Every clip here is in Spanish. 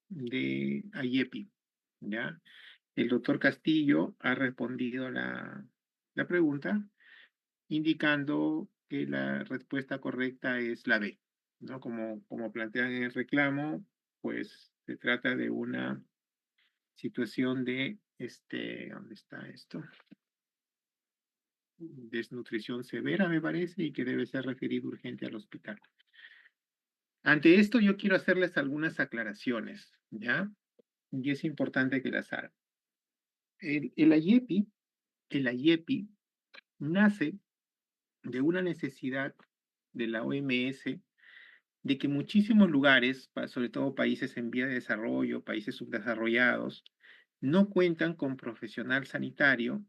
de IEPI, ¿ya? El doctor Castillo ha respondido la pregunta indicando que la respuesta correcta es la B, ¿no? Como plantean en el reclamo, pues se trata de una situación de, ¿dónde está esto? Desnutrición severa, me parece, y que debe ser referido urgente al hospital. Ante esto, yo quiero hacerles algunas aclaraciones, ¿ya? Y es importante que las hagan. El IEPI nace de una necesidad de la OMS de que muchísimos lugares, sobre todo países en vía de desarrollo, países subdesarrollados, no cuentan con profesional sanitario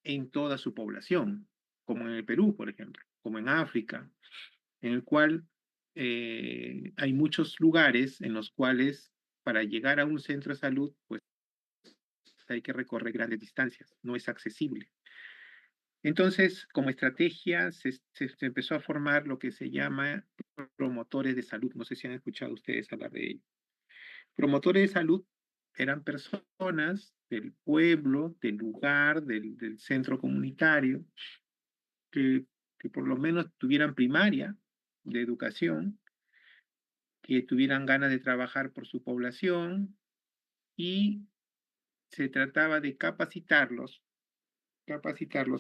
en toda su población, como en el Perú, por ejemplo, como en África, en el cual hay muchos lugares en los cuales para llegar a un centro de salud, pues hay que recorrer grandes distancias, no es accesible. Entonces, como estrategia, se empezó a formar lo que se llama promotores de salud. No sé si han escuchado ustedes hablar de ello. Promotores de salud eran personas del pueblo, del lugar, del centro comunitario, que, que por lo menos tuvieran primaria de educación, que tuvieran ganas de trabajar por su población y se trataba de capacitarlos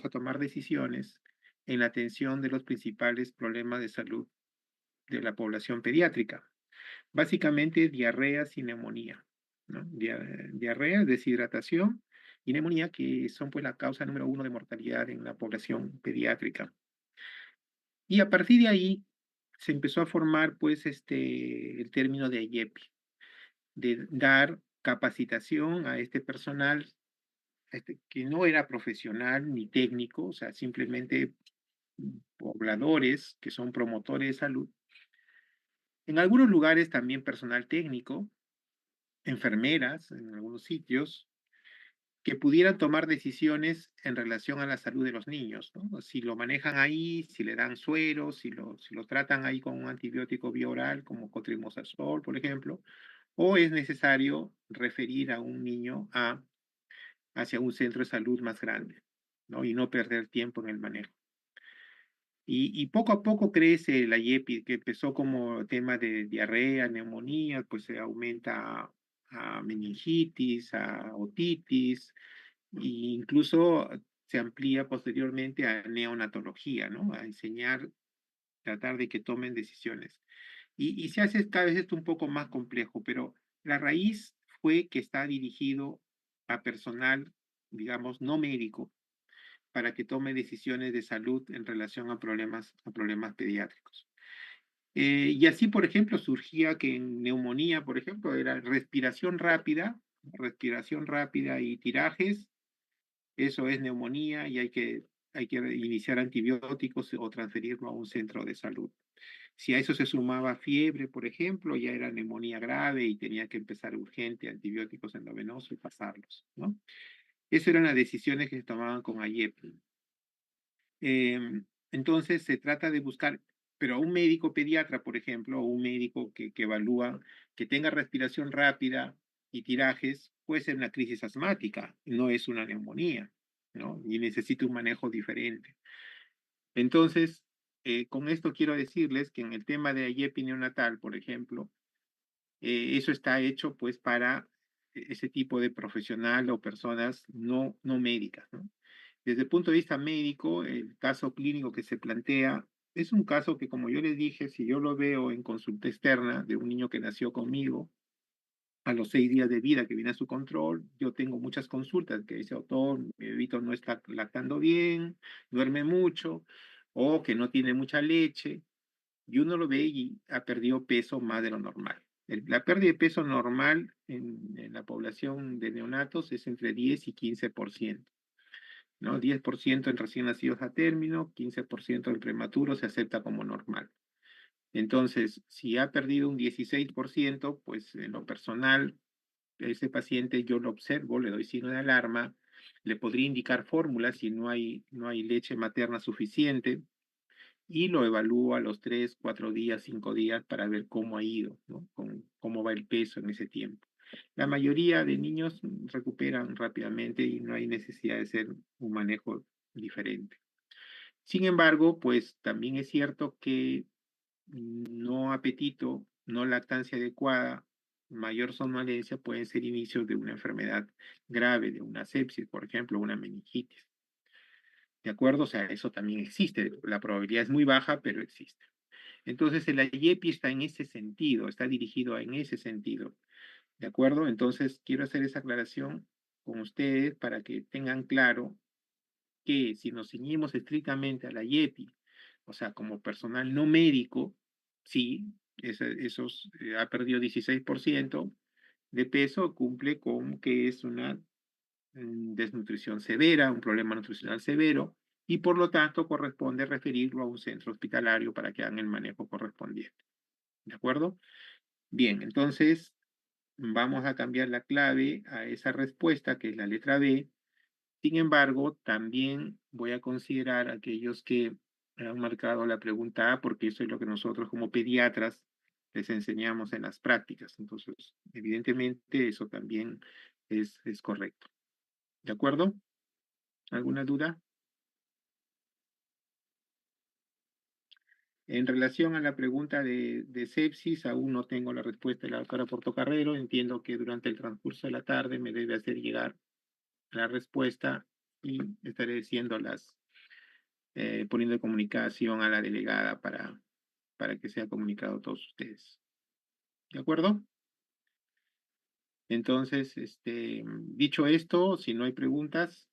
a tomar decisiones en la atención de los principales problemas de salud de la población pediátrica. Básicamente diarreas y neumonía, ¿no? Diarrea, deshidratación y neumonía, que son pues la causa número uno de mortalidad en la población pediátrica. Y a partir de ahí se empezó a formar pues el término de IEPI, de dar capacitación a este personal que no era profesional ni técnico, o sea, simplemente pobladores que son promotores de salud. En algunos lugares también personal técnico, enfermeras en algunos sitios, que pudieran tomar decisiones en relación a la salud de los niños, ¿no? Si lo manejan ahí, si le dan suero, si lo tratan ahí con un antibiótico bioral como cotrimazole, por ejemplo, o es necesario referir a un niño hacia un centro de salud más grande, ¿no? Y no perder tiempo en el manejo. Y poco a poco crece la IEPI, que empezó como tema de diarrea, neumonía, pues se aumenta a meningitis, a otitis, e incluso se amplía posteriormente a neonatología, ¿no? A enseñar, tratar de que tomen decisiones. Y se hace cada vez esto un poco más complejo, pero la raíz fue que está dirigido a personal, digamos, no médico, para que tome decisiones de salud en relación a problemas pediátricos. Y así, por ejemplo, surgía que en neumonía, por ejemplo, era respiración rápida y tirajes, eso es neumonía y hay que iniciar antibióticos o transferirlo a un centro de salud. Si a eso se sumaba fiebre, por ejemplo, ya era neumonía grave y tenía que empezar urgente antibióticos endovenosos y pasarlos, ¿no? Esas eran las decisiones que se tomaban con AIEP. Entonces se trata de buscar, pero a un médico pediatra, por ejemplo, o un médico que evalúa, que tenga respiración rápida y tirajes, puede ser una crisis asmática, no es una neumonía, ¿no? Y necesita un manejo diferente. Entonces, con esto quiero decirles que en el tema de IEPI neonatal, por ejemplo, eso está hecho pues para ese tipo de profesional o personas no médicas, ¿no? Desde el punto de vista médico, el caso clínico que se plantea es un caso que, como yo les dije, si yo lo veo en consulta externa de un niño que nació conmigo, a los 6 días de vida que viene a su control, yo tengo muchas consultas que dice, doctor, mi bebito no está lactando bien, duerme mucho, o que no tiene mucha leche, y uno lo ve y ha perdido peso más de lo normal. La pérdida de peso normal en la población de neonatos es entre 10 y 15%. ¿No? 10% en recién nacidos a término, 15% en prematuros se acepta como normal. Entonces, si ha perdido un 16%, pues en lo personal, ese paciente yo lo observo, le doy signo de alarma, le podría indicar fórmulas si no hay leche materna suficiente, y lo evalúo a los 3, 4 días, 5 días para ver cómo ha ido, ¿no? Cómo va el peso en ese tiempo. La mayoría de niños recuperan rápidamente y no hay necesidad de hacer un manejo diferente. Sin embargo, pues también es cierto que no apetito, no lactancia adecuada, mayor somnolencia pueden ser inicios de una enfermedad grave, de una sepsis, por ejemplo, una meningitis. ¿De acuerdo? O sea, eso también existe. La probabilidad es muy baja, pero existe. Entonces, el IEPI está en ese sentido, está dirigido en ese sentido. ¿De acuerdo? Entonces, quiero hacer esa aclaración con ustedes para que tengan claro que si nos ceñimos estrictamente a la IEPI, o sea, como personal no médico, sí, esos ha perdido 16% de peso, cumple con que es una desnutrición severa, un problema nutricional severo, y por lo tanto corresponde referirlo a un centro hospitalario para que hagan el manejo correspondiente. ¿De acuerdo? Bien, entonces vamos a cambiar la clave a esa respuesta, que es la letra B. Sin embargo, también voy a considerar aquellos que han marcado la pregunta A, porque eso es lo que nosotros como pediatras les enseñamos en las prácticas. Entonces, evidentemente, eso también es correcto. ¿De acuerdo? ¿Alguna duda? En relación a la pregunta de sepsis, aún no tengo la respuesta de la doctora Portocarrero. Entiendo que durante el transcurso de la tarde me debe hacer llegar la respuesta y estaré poniendo en comunicación a la delegada para que sea comunicado a todos ustedes. ¿De acuerdo? Entonces, dicho esto, si no hay preguntas,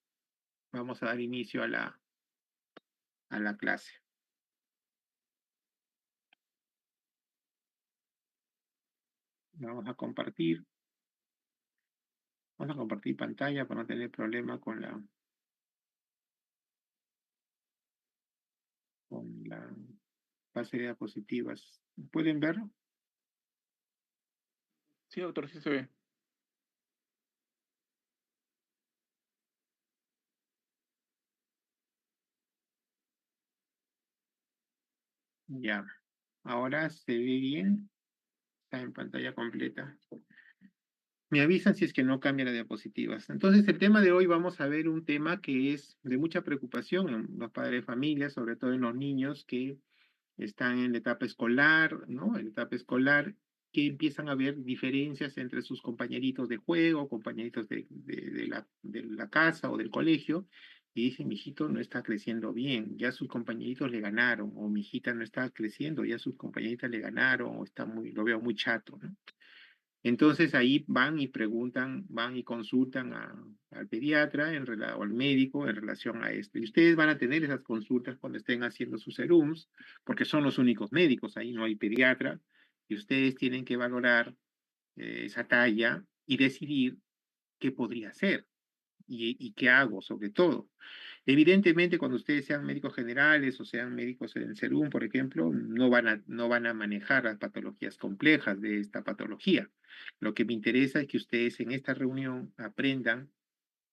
vamos a dar inicio a la clase. Vamos a compartir. Vamos a compartir pantalla para no tener problema con la fase de diapositivas. ¿Pueden verlo? Sí, doctor, sí se ve. Ya. Ahora se ve bien. Está en pantalla completa. Me avisan si es que no cambia las diapositivas. Entonces, el tema de hoy vamos a ver un tema que es de mucha preocupación en los padres de familia, sobre todo en los niños que están en la etapa escolar, ¿no? En la etapa escolar, que empiezan a ver diferencias entre sus compañeritos de juego, compañeritos de la casa o del colegio, y dicen, mi hijito no está creciendo bien, ya sus compañeritos le ganaron, o mi hijita no está creciendo, ya sus compañeritas le ganaron, o lo veo muy chato, ¿no? Entonces ahí van y preguntan, van y consultan al pediatra o al médico en relación a esto. Y ustedes van a tener esas consultas cuando estén haciendo sus serums, porque son los únicos médicos, ahí no hay pediatra, y ustedes tienen que valorar esa talla y decidir qué podría hacer y qué hago sobre todo. Evidentemente, cuando ustedes sean médicos generales o sean médicos en serum, por ejemplo, no van a manejar las patologías complejas de esta patología. Lo que me interesa es que ustedes en esta reunión aprendan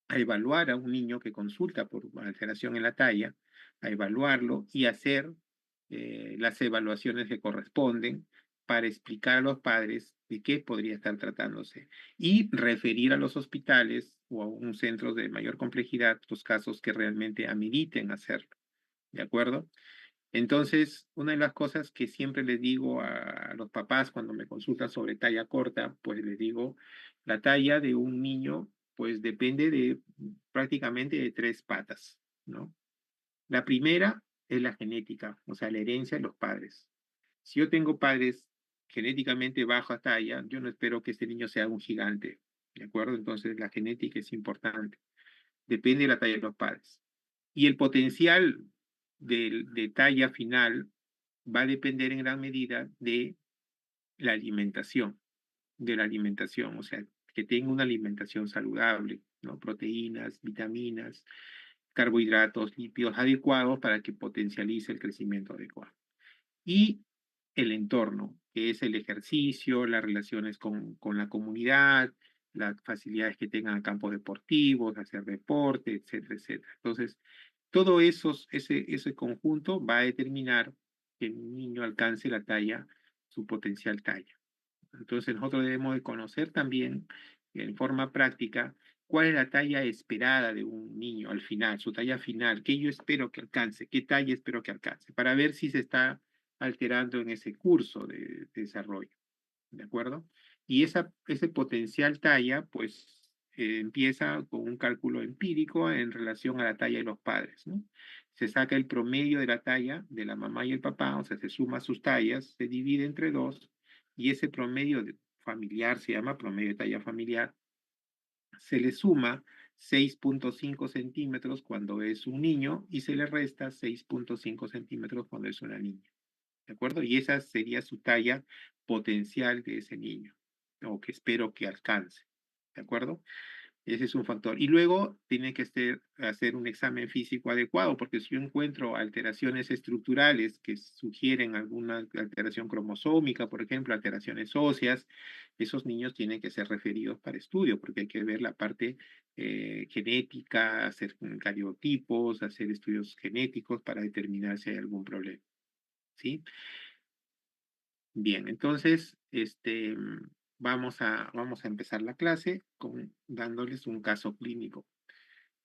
a evaluar a un niño que consulta por alteración en la talla, a evaluarlo y hacer las evaluaciones que corresponden para explicar a los padres de qué podría estar tratándose y referir a los hospitales o a un centro de mayor complejidad los casos que realmente ameriten hacerlo. ¿De acuerdo? Entonces, una de las cosas que siempre les digo a los papás cuando me consultan sobre talla corta, pues les digo, la talla de un niño, pues depende de prácticamente de tres patas, ¿no? La primera es la genética, o sea, la herencia de los padres. Si yo tengo padres genéticamente baja talla, yo no espero que este niño sea un gigante, ¿de acuerdo? Entonces, la genética es importante. Depende de la talla de los padres. Y el potencial de talla final va a depender en gran medida la alimentación, de la alimentación, o sea, que tenga una alimentación saludable, ¿no? Proteínas, vitaminas, carbohidratos, lípidos adecuados para que potencialice el crecimiento adecuado. Y el entorno, que es el ejercicio, las relaciones con la comunidad, las facilidades que tengan en campos deportivos, hacer deporte, etcétera, etcétera. Entonces, todo ese conjunto va a determinar que el niño alcance la talla, su potencial talla. Entonces nosotros debemos de conocer también en forma práctica cuál es la talla esperada de un niño al final, su talla final, qué yo espero que alcance, qué talla espero que alcance, para ver si se está alterando en ese curso de desarrollo, ¿de acuerdo? Y ese potencial talla, pues empieza con un cálculo empírico en relación a la talla de los padres, ¿no? Se saca el promedio de la talla de la mamá y el papá, o sea, se suma sus tallas, se divide entre dos, y ese familiar, se llama promedio de talla familiar, se le suma 6.5 centímetros cuando es un niño y se le resta 6.5 centímetros cuando es una niña. ¿De acuerdo? Y esa sería su talla potencial de ese niño, o que espero que alcance. ¿De acuerdo? Ese es un factor. Y luego tiene que hacer un examen físico adecuado, porque si yo encuentro alteraciones estructurales que sugieren alguna alteración cromosómica, por ejemplo, alteraciones óseas, esos niños tienen que ser referidos para estudio, porque hay que ver la parte genética, hacer cariotipos, hacer estudios genéticos para determinar si hay algún problema. ¿Sí? Bien, entonces, vamos a empezar la clase dándoles un caso clínico.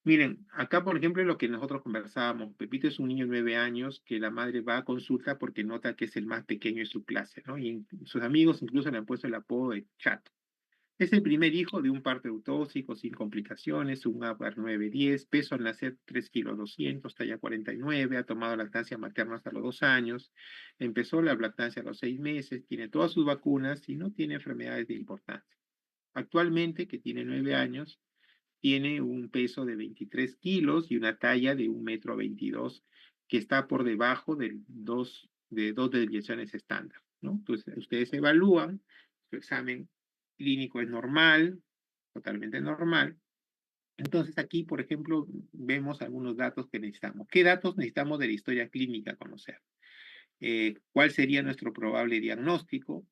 Miren, acá por ejemplo lo que nosotros conversábamos, Pepito es un niño de 9 años que la madre va a consulta porque nota que es el más pequeño de su clase, ¿no? Y sus amigos incluso le han puesto el apodo de Chato. Es el primer hijo de un parto eutóxico sin complicaciones, un APGAR 910, peso al nacer 3,2 kilos, talla 49, ha tomado lactancia materna hasta los 2 años, empezó la lactancia a los 6 meses, tiene todas sus vacunas y no tiene enfermedades de importancia. Actualmente, que tiene 9 años, tiene un peso de 23 kilos y una talla de 1,22 m, que está por debajo de dos desviaciones estándar, ¿no? Entonces, ustedes evalúan, su examen clínico es normal, totalmente normal. Entonces, aquí, por ejemplo, vemos algunos datos que necesitamos. ¿Qué datos necesitamos de la historia clínica conocer? ¿Cuál sería nuestro probable diagnóstico?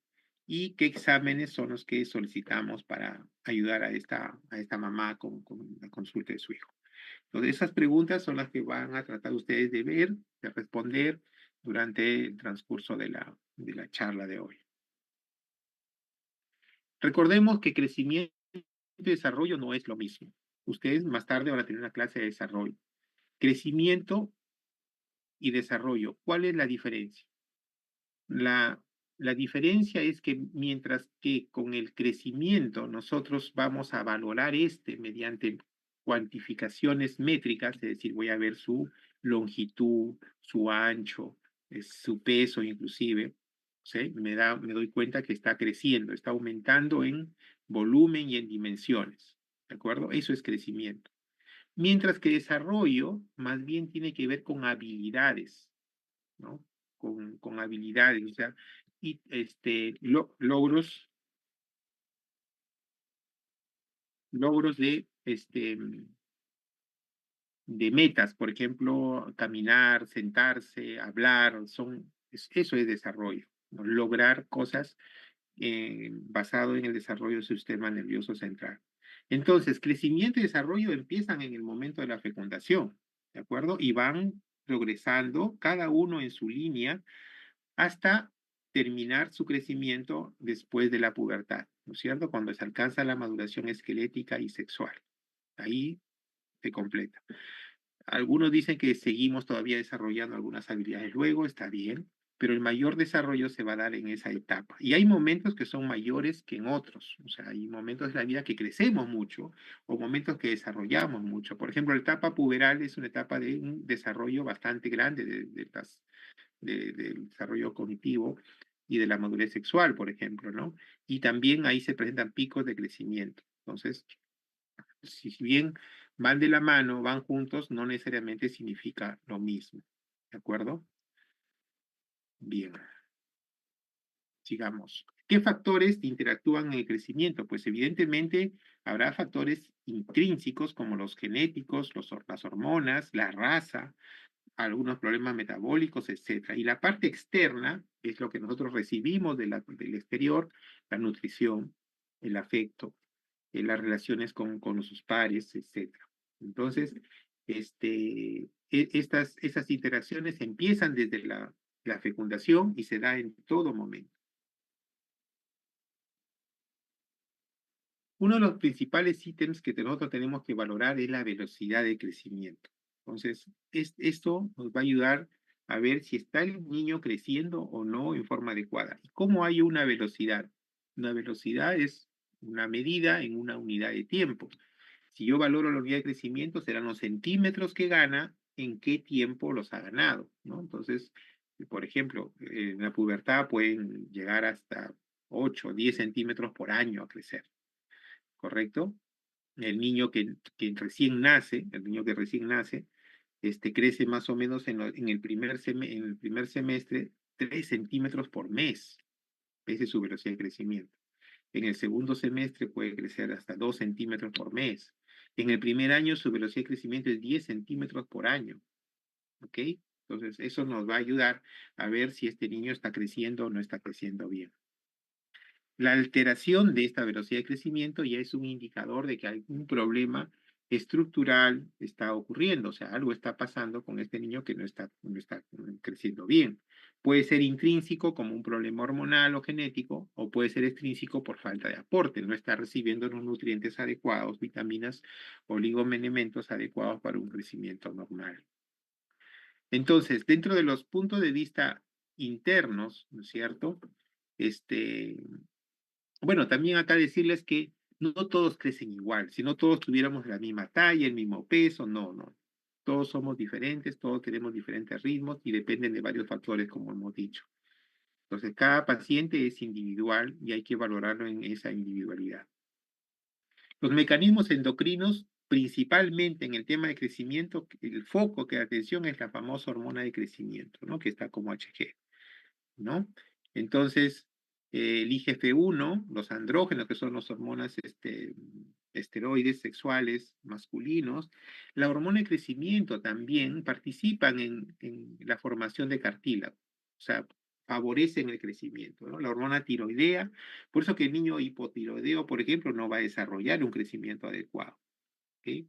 Y qué exámenes son los que solicitamos para ayudar a esta mamá con la consulta de su hijo. Entonces, esas preguntas son las que van a tratar ustedes de ver, de responder durante el transcurso de la charla de hoy. Recordemos que crecimiento y desarrollo no es lo mismo. Ustedes más tarde van a tener una clase de desarrollo. Crecimiento y desarrollo, ¿cuál es la diferencia? La diferencia es que mientras que con el crecimiento nosotros vamos a valorar mediante cuantificaciones métricas, es decir, voy a ver su longitud, su ancho, su peso inclusive, ¿sí? Me doy cuenta que está creciendo, está aumentando en volumen y en dimensiones, ¿de acuerdo? Eso es crecimiento. Mientras que desarrollo más bien tiene que ver con habilidades, ¿no? Con habilidades, o sea, y logros de metas, por ejemplo, caminar, sentarse, hablar, eso es desarrollo, ¿no? Lograr cosas basado en el desarrollo del sistema nervioso central. Entonces, crecimiento y desarrollo empiezan en el momento de la fecundación, ¿de acuerdo? Y van progresando, cada uno en su línea, hasta terminar su crecimiento después de la pubertad, ¿no es cierto? Cuando se alcanza la maduración esquelética y sexual. Ahí se completa. Algunos dicen que seguimos todavía desarrollando algunas habilidades luego, está bien, pero el mayor desarrollo se va a dar en esa etapa. Y hay momentos que son mayores que en otros. O sea, hay momentos de la vida que crecemos mucho o momentos que desarrollamos mucho. Por ejemplo, la etapa puberal es una etapa de un desarrollo bastante grande del desarrollo cognitivo y de la madurez sexual, por ejemplo, ¿no? Y también ahí se presentan picos de crecimiento. Entonces, si bien van de la mano, van juntos, no necesariamente significa lo mismo. ¿De acuerdo? Bien, sigamos. ¿Qué factores interactúan en el crecimiento? Pues evidentemente habrá factores intrínsecos como los genéticos, las hormonas, la raza, algunos problemas metabólicos, etcétera. Y la parte externa es lo que nosotros recibimos del exterior, la nutrición, el afecto, las relaciones con sus pares, etcétera. Entonces, estas interacciones empiezan desde la fecundación y se da en todo momento. Uno de los principales ítems que nosotros tenemos que valorar es la velocidad de crecimiento. Entonces, esto nos va a ayudar a ver si está el niño creciendo o no en forma adecuada. ¿Y cómo hay una velocidad? Una velocidad es una medida en una unidad de tiempo. Si yo valoro la unidad de crecimiento, serán los centímetros que gana, en qué tiempo los ha ganado, ¿no? Entonces, por ejemplo, en la pubertad pueden llegar hasta 8 o 10 centímetros por año a crecer, ¿correcto? El niño que recién nace, el niño que recién nace, crece más o menos en el primer semestre 3 centímetros por mes. Esa es su velocidad de crecimiento. En el segundo semestre puede crecer hasta 2 centímetros por mes. En el primer año su velocidad de crecimiento es 10 centímetros por año. ¿Ok? Entonces, eso nos va a ayudar a ver si este niño está creciendo o no está creciendo bien. La alteración de esta velocidad de crecimiento ya es un indicador de que algún problema estructural está ocurriendo, o sea, algo está pasando con este niño que no está creciendo bien. Puede ser intrínseco como un problema hormonal o genético, o puede ser extrínseco por falta de aporte, no está recibiendo los nutrientes adecuados, vitaminas, oligoelementos adecuados para un crecimiento normal. Entonces, dentro de los puntos de vista internos, ¿no es cierto? Este, bueno, también acá decirles que no todos crecen igual, si no todos tuviéramos la misma talla, el mismo peso, no, no. Todos somos diferentes, todos tenemos diferentes ritmos y dependen de varios factores, como hemos dicho. Entonces, cada paciente es individual y hay que valorarlo en esa individualidad. Los mecanismos endocrinos, principalmente en el tema de crecimiento, el foco que atención es la famosa hormona de crecimiento, ¿no? Que está como HG, ¿no? Entonces, el IGF-1, los andrógenos, que son las hormonas esteroides sexuales masculinos, la hormona de crecimiento también participan en la formación de cartílago, o sea, favorecen el crecimiento, ¿no? La hormona tiroidea, por eso que el niño hipotiroideo, por ejemplo, no va a desarrollar un crecimiento adecuado, ¿ok?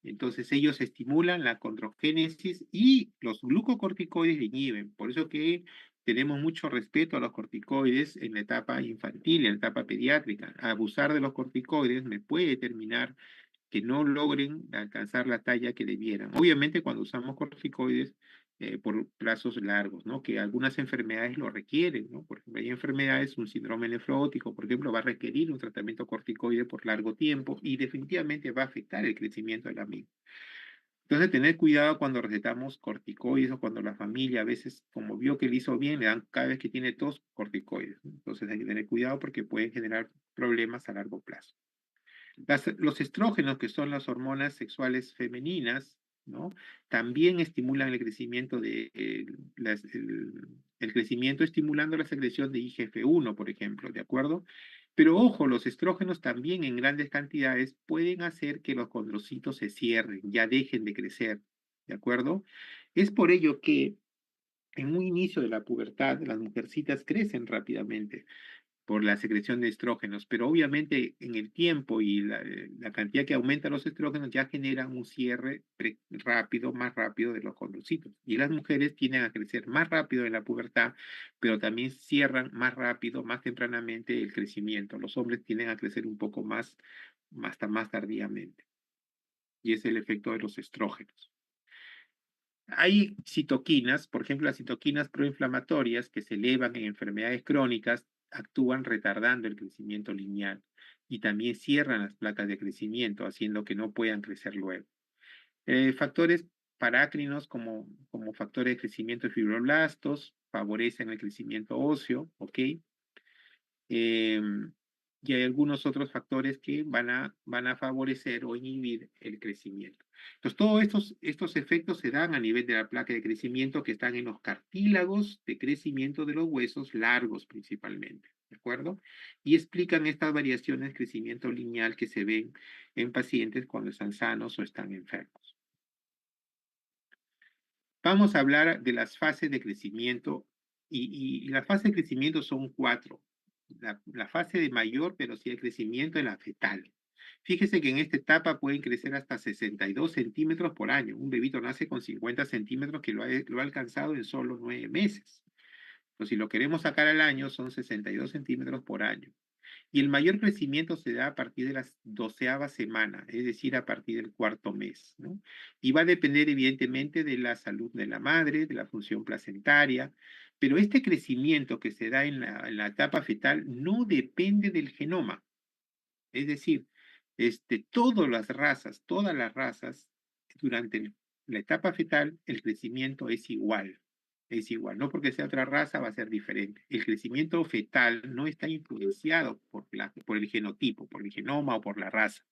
Entonces ellos estimulan la condrogénesis y los glucocorticoides le inhiben. Por eso que tenemos mucho respeto a los corticoides en la etapa infantil, en la etapa pediátrica. Abusar de los corticoides me puede determinar que no logren alcanzar la talla que debieran. Obviamente cuando usamos corticoides por plazos largos, ¿no? Que algunas enfermedades lo requieren, ¿no? Por ejemplo, hay enfermedades, un síndrome nefrótico, por ejemplo, va a requerir un tratamiento corticoide por largo tiempo y definitivamente va a afectar el crecimiento de la misma. Entonces, tener cuidado cuando recetamos corticoides o cuando la familia a veces, como vio que le hizo bien, le dan cada vez que tiene tos corticoides, ¿no? Entonces hay que tener cuidado porque pueden generar problemas a largo plazo. Los estrógenos, que son las hormonas sexuales femeninas, ¿no? También estimulan el crecimiento el crecimiento estimulando la secreción de IGF-1, por ejemplo, ¿de acuerdo? Pero ojo, los estrógenos también en grandes cantidades pueden hacer que los condrocitos se cierren, ya dejen de crecer, ¿de acuerdo? Es por ello que en un inicio de la pubertad las mujercitas crecen rápidamente por la secreción de estrógenos, pero obviamente en el tiempo y la cantidad que aumenta los estrógenos ya generan un cierre rápido, más rápido de los condrocitos. Y las mujeres tienden a crecer más rápido en la pubertad, pero también cierran más rápido, más tempranamente el crecimiento. Los hombres tienden a crecer un poco más, hasta más tardíamente. Y es el efecto de los estrógenos. Hay citoquinas, por ejemplo, las citoquinas proinflamatorias que se elevan en enfermedades crónicas, actúan retardando el crecimiento lineal y también cierran las placas de crecimiento, haciendo que no puedan crecer luego. Factores parácrinos como factores de crecimiento de fibroblastos favorecen el crecimiento óseo, ¿ok? Em, y hay algunos otros factores que van a favorecer o inhibir el crecimiento. Entonces, todos estos efectos se dan a nivel de la placa de crecimiento que están en los cartílagos de crecimiento de los huesos largos principalmente, ¿de acuerdo? Y explican estas variaciones de crecimiento lineal que se ven en pacientes cuando están sanos o están enfermos. Vamos a hablar de las fases de crecimiento y las fases de crecimiento son 4. La fase de mayor velocidad de crecimiento en la fetal. Fíjese que en esta etapa pueden crecer hasta 62 centímetros por año. Un bebito nace con 50 centímetros que lo ha alcanzado en solo 9 meses. Entonces, si lo queremos sacar al año, son 62 centímetros por año. Y el mayor crecimiento se da a partir de la 12ª semana, es decir, a partir del cuarto mes, ¿no? Y va a depender evidentemente de la salud de la madre, de la función placentaria, pero este crecimiento que se da en la etapa fetal no depende del genoma. Es decir, todas las razas, durante la etapa fetal, el crecimiento es igual. Es igual. No porque sea otra raza va a ser diferente. El crecimiento fetal no está influenciado por el genotipo, por el genoma o por la raza.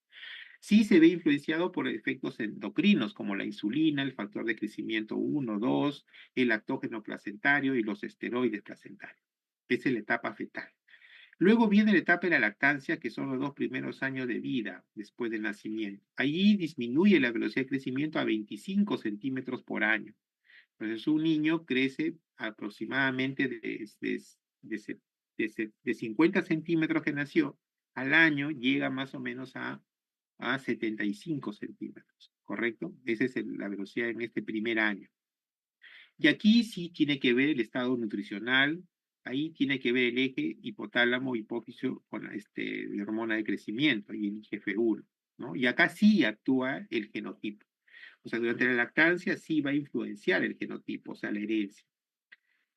Sí se ve influenciado por efectos endocrinos como la insulina, el factor de crecimiento 1, 2, el lactógeno placentario y los esteroides placentarios. Esa es la etapa fetal. Luego viene la etapa de la lactancia, que son los 2 primeros años de vida después del nacimiento. Allí disminuye la velocidad de crecimiento a 25 centímetros por año. Entonces, un niño crece aproximadamente de 50 centímetros que nació, al año llega más o menos a 75 centímetros, ¿correcto? Esa es la velocidad en este primer año. Y aquí sí tiene que ver el estado nutricional, ahí tiene que ver el eje hipotálamo hipófisis con la hormona de crecimiento y el IGF-1, ¿no? Y acá sí actúa el genotipo. O sea, durante la lactancia sí va a influenciar el genotipo, o sea, la herencia.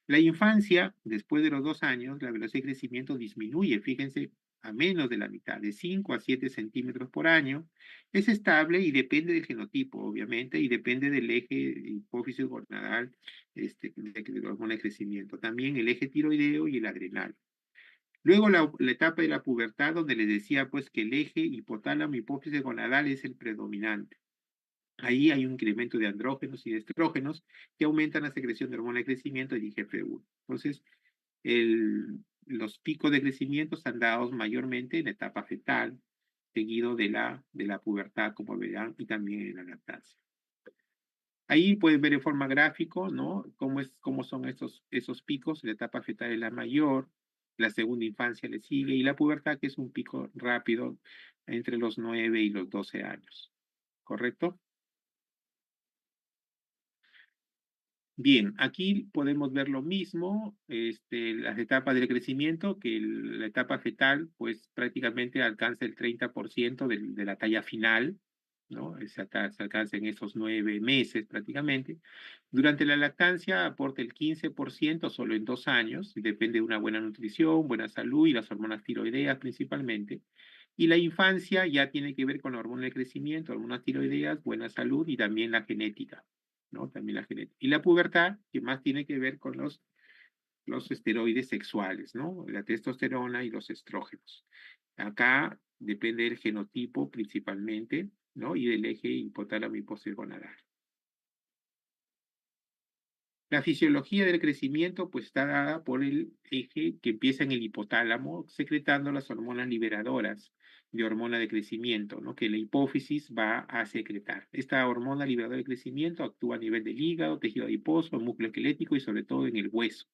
La infancia, después de los 2 años, la velocidad de crecimiento disminuye, fíjense, a menos de la mitad, de 5 a 7 centímetros por año. Es estable y depende del genotipo, obviamente, y depende del eje hipófisis gonadal, de la hormona de crecimiento. También el eje tiroideo y el adrenal. Luego la etapa de la pubertad, donde les decía pues que el eje hipotálamo hipófisis gonadal es el predominante. Ahí hay un incremento de andrógenos y de estrógenos que aumentan la secreción de hormona de crecimiento y IGF-1. Entonces, los picos de crecimiento están dados mayormente en la etapa fetal, seguido de la pubertad, como verán, y también en la lactancia. Ahí pueden ver en forma gráfico, ¿no? Cómo son esos picos. La etapa fetal es la mayor, la segunda infancia le sigue, y la pubertad, que es un pico rápido entre los 9 y los 12 años. ¿Correcto? Bien, aquí podemos ver lo mismo, las etapas del crecimiento, que la etapa fetal, pues prácticamente alcanza el 30% de la talla final, ¿no? Se alcanza en esos 9 meses prácticamente. Durante la lactancia aporta el 15% solo en 2 años, y depende de una buena nutrición, buena salud y las hormonas tiroideas principalmente. Y la infancia ya tiene que ver con la hormona de crecimiento, hormonas tiroideas, buena salud y también la genética, ¿no? También la genética. Y la pubertad, que más tiene que ver con los esteroides sexuales, ¿no? La testosterona y los estrógenos. Acá depende del genotipo principalmente, ¿no? Y del eje hipotálamo hipogonadal. La fisiología del crecimiento pues está dada por el eje que empieza en el hipotálamo, secretando las hormonas liberadoras de hormona de crecimiento, ¿no? Que la hipófisis va a secretar. Esta hormona liberadora de crecimiento actúa a nivel del hígado, tejido adiposo, músculo esquelético y sobre todo en el hueso.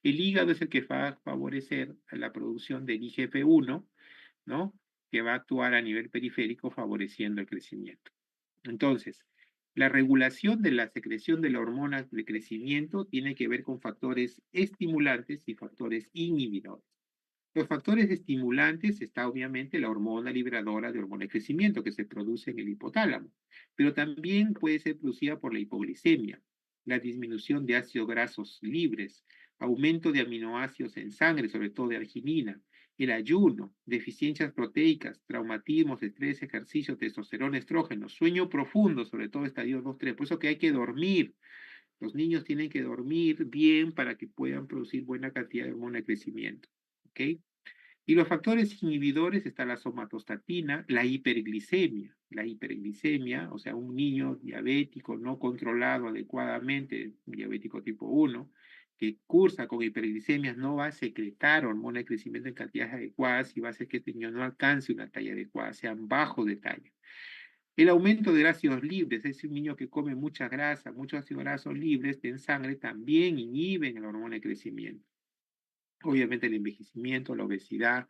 El hígado es el que va a favorecer la producción del IGF-1, ¿no? Que va a actuar a nivel periférico favoreciendo el crecimiento. Entonces, la regulación de la secreción de la hormona de crecimiento tiene que ver con factores estimulantes y factores inhibidores. Los factores estimulantes está obviamente la hormona liberadora de hormona de crecimiento que se produce en el hipotálamo, pero también puede ser producida por la hipoglicemia, la disminución de ácidos grasos libres, aumento de aminoácidos en sangre, sobre todo de arginina, el ayuno, deficiencias proteicas, traumatismos, estrés, ejercicio, testosterona, estrógeno, sueño profundo, sobre todo estadio 2, 3. Por eso que hay que dormir. Los niños tienen que dormir bien para que puedan producir buena cantidad de hormona de crecimiento. ¿Ok? Y los factores inhibidores está la somatostatina, la hiperglicemia. La hiperglicemia, o sea, un niño diabético no controlado adecuadamente, diabético tipo 1, que cursa con hiperglicemias, no va a secretar hormona de crecimiento en cantidades adecuadas y va a hacer que este niño no alcance una talla adecuada, sean bajos de talla. El aumento de ácidos libres, es un niño que come mucha grasa, muchos ácidos grasos libres en sangre, también inhiben la hormona de crecimiento. Obviamente el envejecimiento, la obesidad,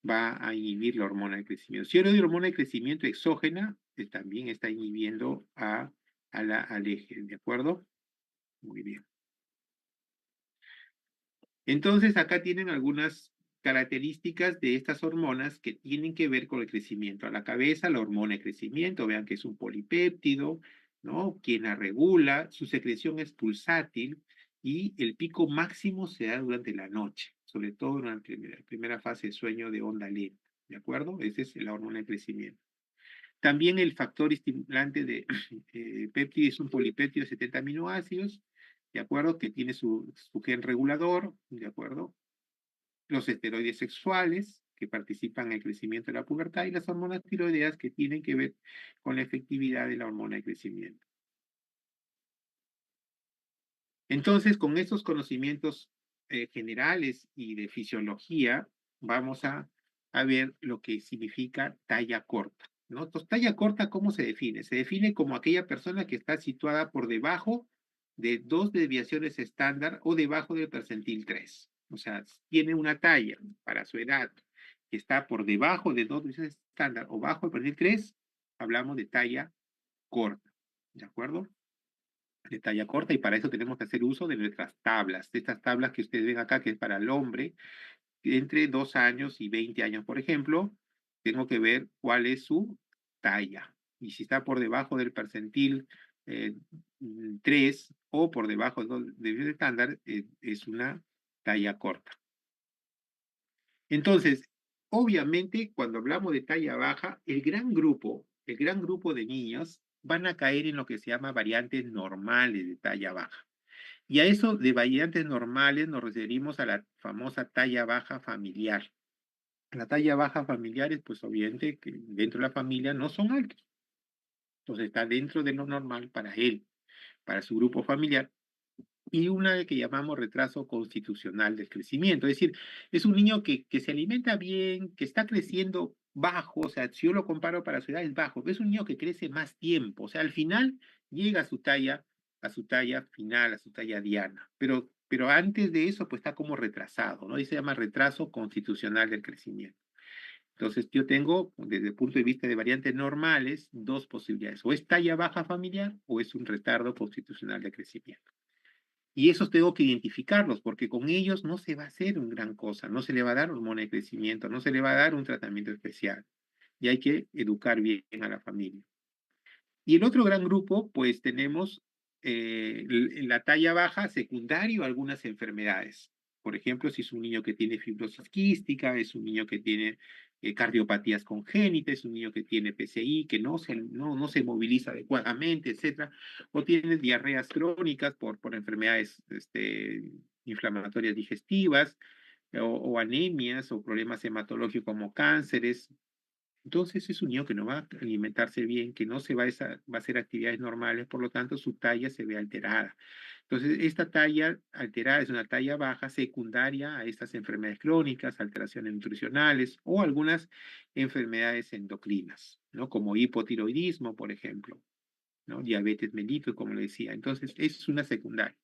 va a inhibir la hormona de crecimiento. Si ahora de hormona de crecimiento exógena, también está inhibiendo al eje, ¿de acuerdo? Muy bien. Entonces, acá tienen algunas características de estas hormonas que tienen que ver con el crecimiento. A la cabeza, la hormona de crecimiento, vean que es un polipéptido, ¿no? Quien la regula, su secreción es pulsátil y el pico máximo se da durante la noche, sobre todo durante la primera fase de sueño de onda lenta, ¿de acuerdo? Esa es la hormona de crecimiento. También el factor estimulante de péptido es un polipéptido de 70 aminoácidos, ¿de acuerdo? Que tiene su gen regulador, ¿de acuerdo? Los esteroides sexuales, que participan en el crecimiento de la pubertad, y las hormonas tiroideas, que tienen que ver con la efectividad de la hormona de crecimiento. Entonces, con estos conocimientos generales y de fisiología, vamos a ver lo que significa talla corta, ¿no? Entonces, talla corta, ¿cómo se define? Se define como aquella persona que está situada por debajo de dos desviaciones estándar o debajo del percentil 3. O sea, tiene una talla para su edad que está por debajo de dos desviaciones estándar o bajo el percentil 3, hablamos de talla corta, ¿de acuerdo? De talla corta, y para eso tenemos que hacer uso de nuestras tablas, de estas tablas que ustedes ven acá, que es para el hombre, entre 2 años y 20 años, por ejemplo, tengo que ver cuál es su talla. Y si está por debajo del percentil 3 o por debajo del estándar, es una talla corta. Entonces, obviamente, cuando hablamos de talla baja, el gran grupo de niños van a caer en lo que se llama variantes normales de talla baja. Y a eso de variantes normales nos referimos a la famosa talla baja familiar. La talla baja familiar es, pues, obviamente, que dentro de la familia no son altos. Entonces está dentro de lo normal para él, para su grupo familiar, y una que llamamos retraso constitucional del crecimiento. Es decir, es un niño que se alimenta bien, que está creciendo bajo, o sea, si yo lo comparo para su edad es bajo, pero es un niño que crece más tiempo, o sea, al final llega a su talla final, a su talla diana, pero antes de eso, pues está como retrasado, ¿no? Y se llama retraso constitucional del crecimiento. Entonces, yo tengo, desde el punto de vista de variantes normales, dos posibilidades: o es talla baja familiar o es un retardo constitucional de crecimiento. Y esos tengo que identificarlos, porque con ellos no se va a hacer una gran cosa, no se le va a dar hormona de crecimiento, no se le va a dar un tratamiento especial. Y hay que educar bien a la familia. Y el otro gran grupo, pues tenemos la talla baja secundario a algunas enfermedades. Por ejemplo, si es un niño que tiene fibrosis quística, es un niño que tiene cardiopatías congénitas, es un niño que tiene PCI, que no se moviliza adecuadamente, etcétera, o tiene diarreas crónicas por enfermedades inflamatorias digestivas, o anemias, o problemas hematológicos como cánceres. Entonces es un niño que no va a alimentarse bien, que no se va a hacer actividades normales, por lo tanto su talla se ve alterada. Entonces, esta talla alterada es una talla baja secundaria a estas enfermedades crónicas, alteraciones nutricionales o algunas enfermedades endocrinas, ¿no? Como hipotiroidismo, por ejemplo, ¿no? Diabetes mellitus, como le decía. Entonces, es una secundaria.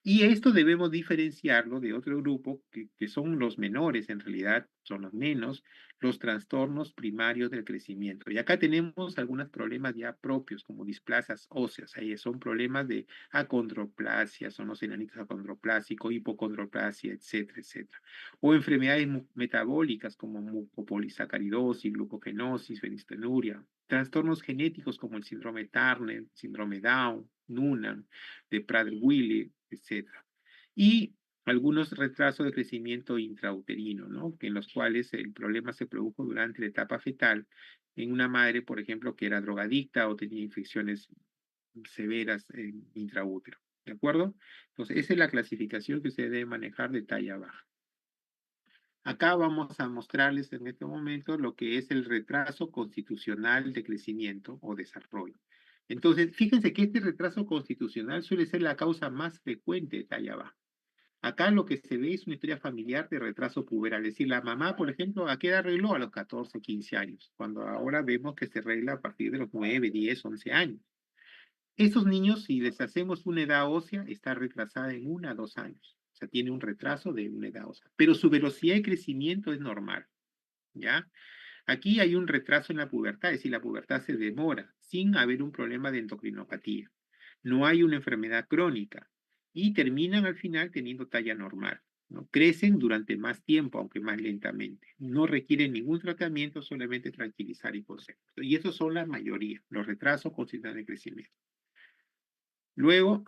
Y esto debemos diferenciarlo de otro grupo que son los menores, en realidad son los menos, los trastornos primarios del crecimiento. Y acá tenemos algunos problemas ya propios, como displasias óseas. Ahí son problemas de acondroplasia, son los enanitos acondroplásicos, hipocondroplasia, etcétera, etcétera. O enfermedades metabólicas como mucopolisacaridosis, glucogenosis, fenistenuria. Trastornos genéticos como el síndrome Turner, síndrome Down, Noonan, de Prader-Willi, etcétera. Y algunos retrasos de crecimiento intrauterino, ¿no? En los cuales el problema se produjo durante la etapa fetal en una madre, por ejemplo, que era drogadicta o tenía infecciones severas en intraútero. ¿De acuerdo? Entonces, esa es la clasificación que se debe manejar de talla baja. Acá vamos a mostrarles en este momento lo que es el retraso constitucional de crecimiento o desarrollo. Entonces, fíjense que este retraso constitucional suele ser la causa más frecuente de talla baja. Acá lo que se ve es una historia familiar de retraso puberal, es decir, la mamá, por ejemplo, ¿a qué edad arregló? A los 14, 15 años, cuando ahora vemos que se arregla a partir de los 9, 10, 11 años. Estos niños, si les hacemos una edad ósea, está retrasada en 1 a 2 años, o sea, tiene un retraso de una edad ósea, pero su velocidad de crecimiento es normal, ¿ya? Aquí hay un retraso en la pubertad, es decir, la pubertad se demora sin haber un problema de endocrinopatía. No hay una enfermedad crónica y terminan al final teniendo talla normal. ¿no? Crecen durante más tiempo, aunque más lentamente. No requieren ningún tratamiento, solamente tranquilizar y consejo. Y esos son la mayoría, los retrasos constitucionales de crecimiento. Luego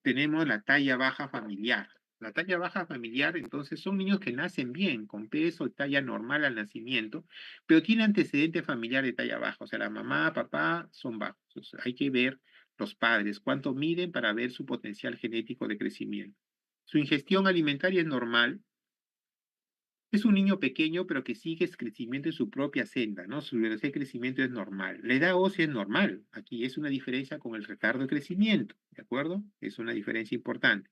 tenemos la talla baja familiar. La talla baja familiar, entonces, son niños que nacen bien, con peso y talla normal al nacimiento, pero tienen antecedente familiar de talla baja. O sea, la mamá, papá son bajos. O sea, hay que ver los padres, cuánto miden para ver su potencial genético de crecimiento. Su ingestión alimentaria es normal. Es un niño pequeño, pero que sigue el crecimiento en su propia senda, ¿no? Su velocidad de crecimiento es normal. La edad ósea es normal. Aquí es una diferencia con el retardo de crecimiento, ¿de acuerdo? Es una diferencia importante.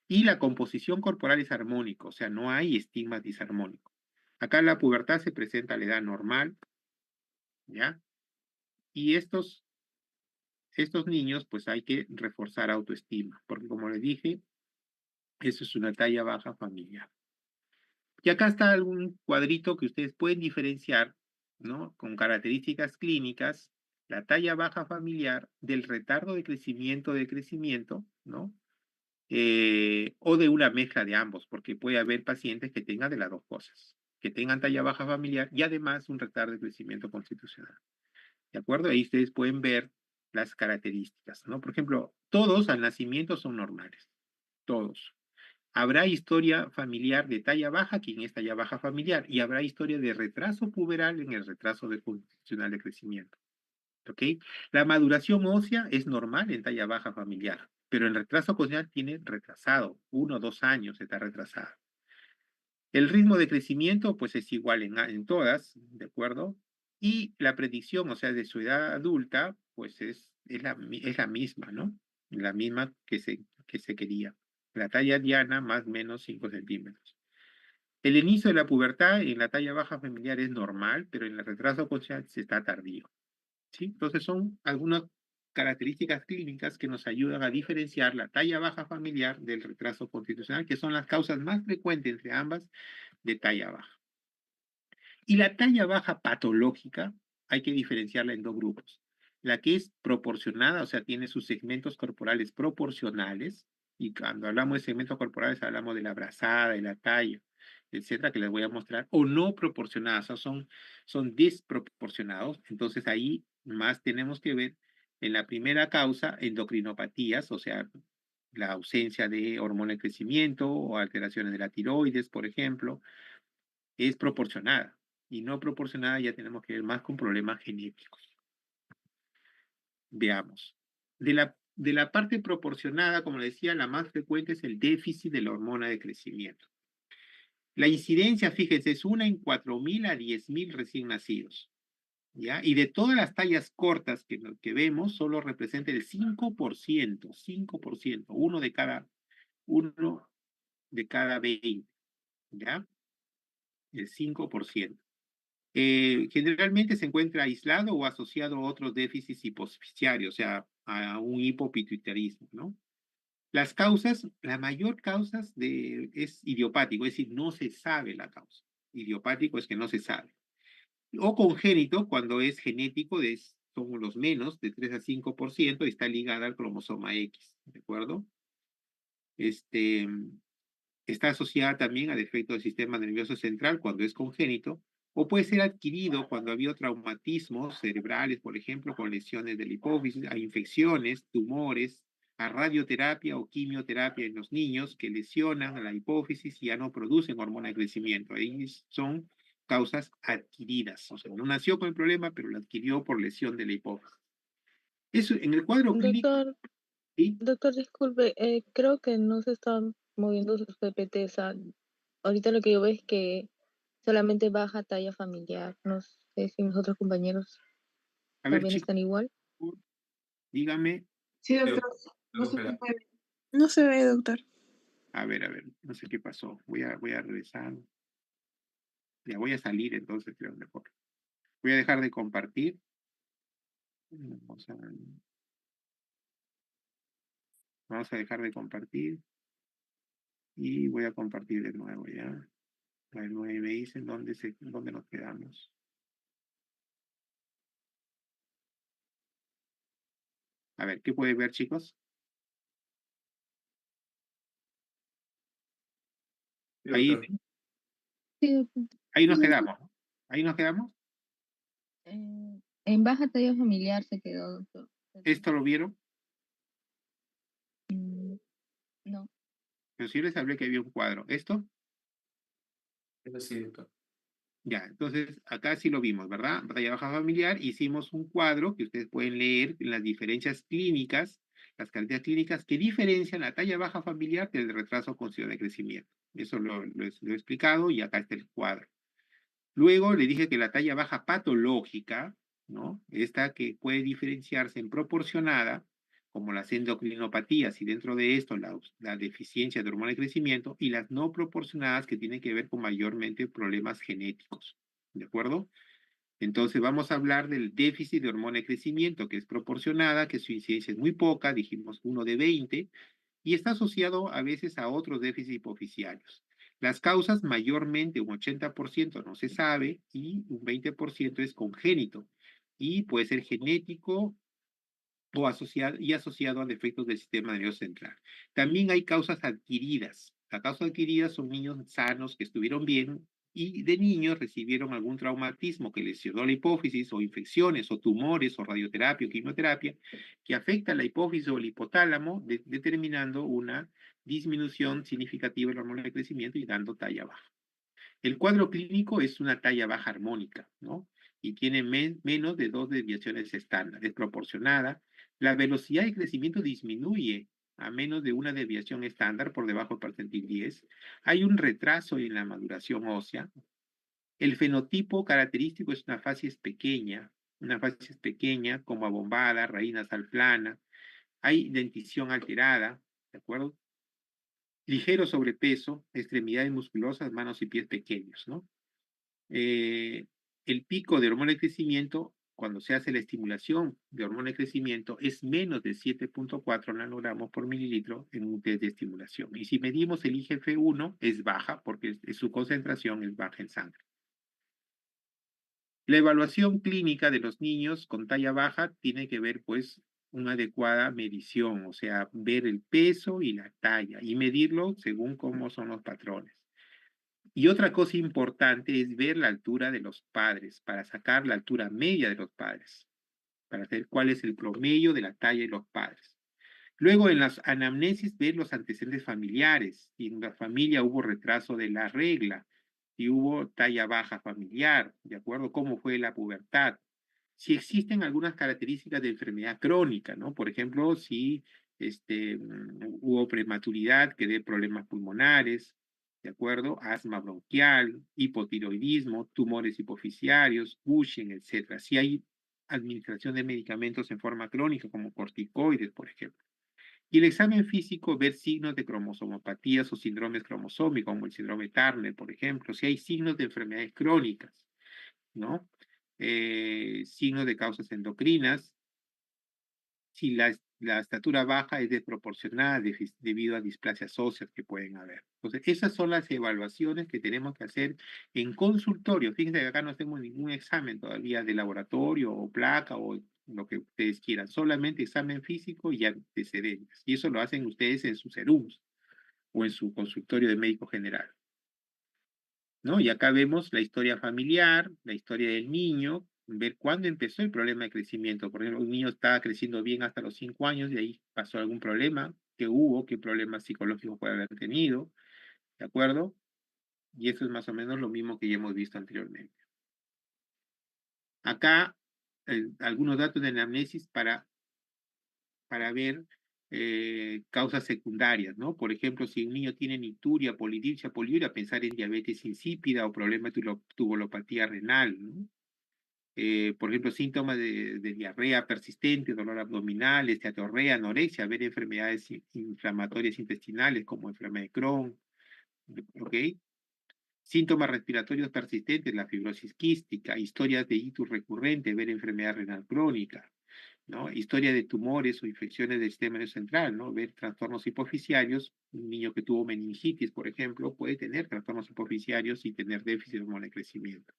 Y la composición corporal es armónica, o sea, no hay estigmas disarmónicos. Acá la pubertad se presenta a la edad normal, ¿ya? Y estos niños, pues hay que reforzar autoestima, porque como les dije, eso es una talla baja familiar. Y acá está algún cuadrito que ustedes pueden diferenciar, ¿no? Con características clínicas, la talla baja familiar del retardo de crecimiento, ¿no? O de una mezcla de ambos, porque puede haber pacientes que tengan de las dos cosas, que tengan talla baja familiar y además un retardo de crecimiento constitucional. ¿De acuerdo? Ahí ustedes pueden ver las características, ¿no? Por ejemplo, todos al nacimiento son normales, todos. Habrá historia familiar de talla baja, quien es talla baja familiar, y habrá historia de retraso puberal en el retraso de funcional de crecimiento. ¿Ok? La maduración ósea es normal en talla baja familiar, pero el retraso congenital tiene retrasado, 1 o 2 años está retrasada. El ritmo de crecimiento, pues es igual en todas, ¿de acuerdo? Y la predicción, o sea, de su edad adulta, pues es la misma, ¿no? La misma que se quería. La talla diana más o menos 5 centímetros. El inicio de la pubertad en la talla baja familiar es normal, pero en el retraso congenital se está tardío. ¿Sí? Entonces son algunas características clínicas que nos ayudan a diferenciar la talla baja familiar del retraso constitucional, que son las causas más frecuentes entre ambas de talla baja. Y la talla baja patológica hay que diferenciarla en dos grupos. La que es proporcionada, o sea, tiene sus segmentos corporales proporcionales, y cuando hablamos de segmentos corporales hablamos de la brazada, de la talla, etcétera, que les voy a mostrar, o no proporcionadas, o sea, son desproporcionados. Entonces ahí más tenemos que ver en la primera causa, endocrinopatías, o sea, la ausencia de hormona de crecimiento o alteraciones de la tiroides, por ejemplo, es proporcionada. Y no proporcionada ya tenemos que ver más con problemas genéticos. Veamos. De la parte proporcionada, como le decía, la más frecuente es el déficit de la hormona de crecimiento. La incidencia, fíjense, es 1 en 4.000 a 10.000 recién nacidos. ¿Ya? Y de todas las tallas cortas que vemos, solo representa el 5%, 5%, uno de cada 20, ¿ya? El 5%. Generalmente se encuentra aislado o asociado a otros déficits hipoficiarios, o sea, a un hipopituitarismo, ¿no? Las causas, la mayor causa es idiopático, es decir, no se sabe la causa. Idiopático es que no se sabe. O congénito, cuando es genético, son los menos, de 3 a 5%, y está ligada al cromosoma X, ¿de acuerdo? Este, Está asociada también a defecto del sistema nervioso central cuando es congénito, o puede ser adquirido cuando ha habido traumatismos cerebrales, por ejemplo, con lesiones de la hipófisis, a infecciones, tumores, a radioterapia o quimioterapia en los niños que lesionan a la hipófisis y ya no producen hormona de crecimiento. Ahí son causas adquiridas. O sea, no nació con el problema, pero lo adquirió por lesión de la hipófisis. Eso en el cuadro clínico, Doctor, ¿sí? doctor, disculpe, creo que no se están moviendo sus PPT. O sea, ahorita lo que yo veo es que solamente baja talla familiar. No sé si mis otros compañeros A ver, también chicos, están igual. dígame. Sí, doctor. No se puede. No se ve, doctor. A ver, no sé qué pasó. Voy a revisar. Ya voy a salir, entonces creo mejor. Voy a dejar de compartir. Vamos a dejar de compartir y voy a compartir de nuevo, ¿ya? A ver, me dicen dónde nos quedamos. A ver, ¿qué pueden ver, chicos? Ahí, Sí, doctor. ahí nos quedamos, ¿no? Ahí nos quedamos. En baja talla familiar se quedó, doctor. ¿Esto lo vieron? Mm, no. Pero sí les hablé que había un cuadro. ¿Esto? Eso sí, doctor. Ya, entonces acá sí lo vimos, ¿verdad? Talla baja familiar, hicimos un cuadro que ustedes pueden leer en las diferencias clínicas, las características clínicas que diferencian la talla baja familiar del retraso consciente de crecimiento. Eso lo he explicado y acá está el cuadro. Luego le dije que la talla baja patológica, ¿no? Esta que puede diferenciarse en proporcionada, como las endocrinopatías, y dentro de esto la deficiencia de hormona de crecimiento, y las no proporcionadas que tienen que ver con mayormente problemas genéticos. ¿De acuerdo? Entonces vamos a hablar del déficit de hormona de crecimiento, que es proporcionada, que su incidencia es muy poca, dijimos 1 de 20, y está asociado a veces a otros déficits hipoficiarios. Las causas mayormente, un 80% no se sabe y un 20% es congénito y puede ser genético o asociado a defectos del sistema nervioso central. También hay causas adquiridas. Las causas adquiridas son niños sanos que estuvieron bien y de niños recibieron algún traumatismo que lesionó la hipófisis o infecciones o tumores o radioterapia o quimioterapia que afecta la hipófisis o el hipotálamo, determinando una disminución significativa de la hormona de crecimiento y dando talla baja. El cuadro clínico es una talla baja armónica, ¿no? Y tiene menos de 2 desviaciones estándar, es proporcionada. La velocidad de crecimiento disminuye a menos de una desviación estándar por debajo del percentil 10. Hay un retraso en la maduración ósea. El fenotipo característico es una facies pequeña como abombada, raíz nasal plana. Hay dentición alterada, ¿de acuerdo? Ligero sobrepeso, extremidades musculosas, manos y pies pequeños, ¿no? El pico de hormona de crecimiento, cuando se hace la estimulación de hormona de crecimiento, es menos de 7.4 nanogramos por mililitro en un test de estimulación. Y si medimos el IGF-1, es baja porque su concentración es baja en sangre. La evaluación clínica de los niños con talla baja tiene que ver, pues, una adecuada medición, o sea, ver el peso y la talla y medirlo según cómo son los patrones. Y otra cosa importante es ver la altura de los padres, para sacar la altura media de los padres, para saber cuál es el promedio de la talla de los padres. Luego en las anamnesis ver los antecedentes familiares, si en la familia hubo retraso de la regla, si hubo talla baja familiar, ¿de acuerdo? ¿Cómo fue la pubertad? Si existen algunas características de enfermedad crónica, ¿no? Por ejemplo, si hubo prematuridad que dé problemas pulmonares, ¿de acuerdo? Asma bronquial, hipotiroidismo, tumores hipoficiarios, Cushing, etcétera. Si hay administración de medicamentos en forma crónica, como corticoides, por ejemplo. Y el examen físico, ver signos de cromosomopatías o síndromes cromosómicos, como el síndrome Turner, por ejemplo, si hay signos de enfermedades crónicas, ¿no? Signos de causas endocrinas, si la estatura baja es desproporcionada debido a displasias óseas que pueden haber. Entonces, esas son las evaluaciones que tenemos que hacer en consultorio. Fíjense que acá no hacemos ningún examen todavía de laboratorio o placa o lo que ustedes quieran, solamente examen físico y antecedentes. Y eso lo hacen ustedes en sus serums o en su consultorio de médico general, ¿no? Y acá vemos la historia familiar, la historia del niño, ver cuándo empezó el problema de crecimiento. Por ejemplo, un niño estaba creciendo bien hasta los 5 años y ahí pasó algún problema, qué hubo, qué problemas psicológicos puede haber tenido, ¿de acuerdo? Y eso es más o menos lo mismo que ya hemos visto anteriormente. Acá, algunos datos de anamnesis para ver causas secundarias, ¿no? Por ejemplo, si un niño tiene nicturia, polidipsia, poliuria, pensar en diabetes insípida o problema de tubulopatía renal, ¿no? Por ejemplo, síntomas de diarrea persistente, dolor abdominal, esteatorrea, anorexia, ver enfermedades inflamatorias intestinales como enfermedad de Crohn, ¿ok? Síntomas respiratorios persistentes, la fibrosis quística, historias de ictus recurrente, ver enfermedad renal crónica, ¿no? Historia de tumores o infecciones del sistema nervioso central, ¿no? Ver trastornos hipoficiarios. Un niño que tuvo meningitis, por ejemplo, puede tener trastornos hipoficiarios y tener déficit de hormona de crecimiento.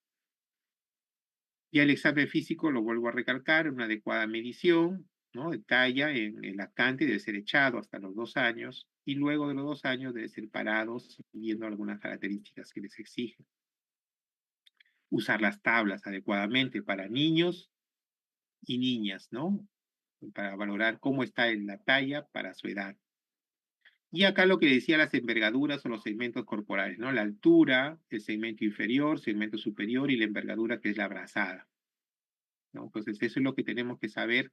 Y el examen físico, lo vuelvo a recalcar, una adecuada medición, ¿no? De talla en el lactante debe ser echado hasta los 2 años. y luego de los 2 años debe ser parados siguiendo algunas características que les exigen. Usar las tablas adecuadamente para niños y niñas, ¿no? Para valorar cómo está en la talla para su edad. Y acá lo que decía las envergaduras o los segmentos corporales, ¿no? La altura, el segmento inferior, segmento superior y la envergadura que es la brazada, ¿no? Entonces eso es lo que tenemos que saber,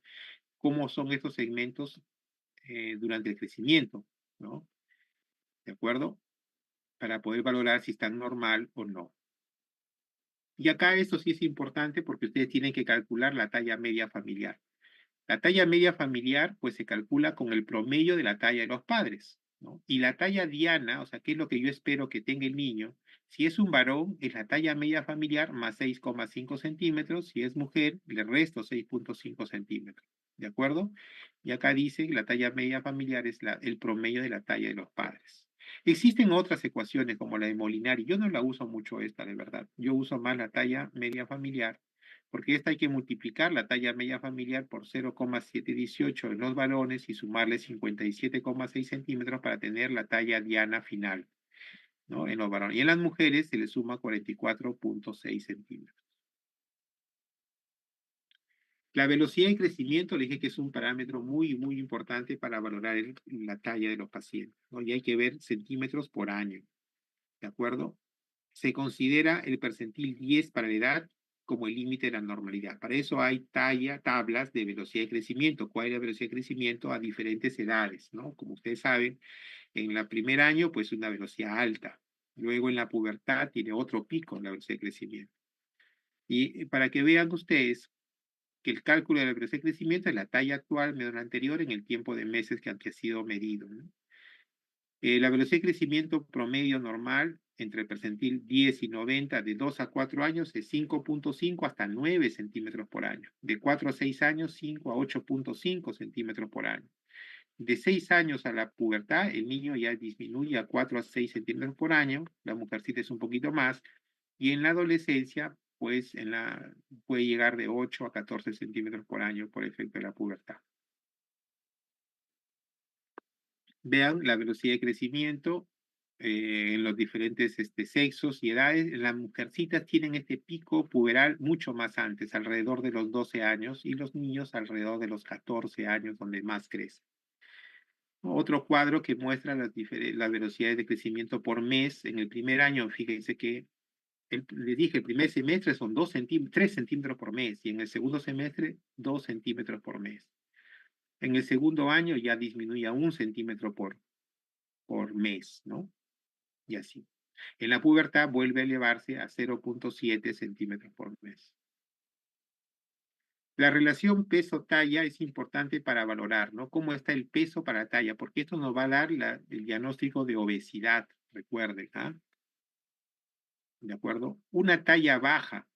cómo son estos segmentos durante el crecimiento, ¿no? ¿De acuerdo? Para poder valorar si están normal o no. Y acá esto sí es importante porque ustedes tienen que calcular la talla media familiar. La talla media familiar pues se calcula con el promedio de la talla de los padres, ¿no? Y la talla diana, o sea, ¿qué es lo que yo espero que tenga el niño? Si es un varón, es la talla media familiar más 6,5 centímetros. Si es mujer, le resto 6,5 centímetros. ¿De acuerdo? Y acá dice que la talla media familiar es el promedio de la talla de los padres. Existen otras ecuaciones como la de Molinari. Yo no la uso mucho esta, de verdad. Yo uso más la talla media familiar, porque esta hay que multiplicar la talla media familiar por 0,718 en los varones y sumarle 57,6 centímetros para tener la talla diana final, ¿no? En los varones. Y en las mujeres se le suma 44,6 centímetros. La velocidad de crecimiento, le dije que es un parámetro muy, muy importante para valorar la talla de los pacientes, ¿no? Y hay que ver centímetros por año, ¿de acuerdo? Se considera el percentil 10 para la edad como el límite de la normalidad. Para eso hay tablas de velocidad de crecimiento. ¿Cuál es la velocidad de crecimiento a diferentes edades, ¿no? Como ustedes saben, en el primer año, pues una velocidad alta. Luego en la pubertad tiene otro pico en la velocidad de crecimiento. Y para que vean ustedes que el cálculo de la velocidad de crecimiento es la talla actual menos la anterior en el tiempo de meses que ha sido medido, ¿no? La velocidad de crecimiento promedio normal entre el percentil 10 y 90 de 2 a 4 años es 5,5 hasta 9 centímetros por año. De 4 a 6 años, 5 a 8,5 centímetros por año. De 6 años a la pubertad, el niño ya disminuye a 4 a 6 centímetros por año, la mujercita es un poquito más, y en la adolescencia, pues puede llegar de 8 a 14 centímetros por año por efecto de la pubertad. Vean la velocidad de crecimiento en los diferentes sexos y edades. Las mujercitas tienen este pico puberal mucho más antes, alrededor de los 12 años, y los niños alrededor de los 14 años, donde más crecen. Otro cuadro que muestra las velocidades de crecimiento por mes. En el primer año, fíjense que les dije, el primer semestre son 3 centímetros por mes, y en el segundo semestre 2 centímetros por mes. En el segundo año ya disminuye a 1 centímetro por mes, ¿no? Y así. En la pubertad vuelve a elevarse a 0,7 centímetros por mes. La relación peso-talla es importante para valorar, ¿no? Cómo está el peso para la talla, porque esto nos va a dar el diagnóstico de obesidad, recuerden, ¿ah? ¿De acuerdo? Una talla baja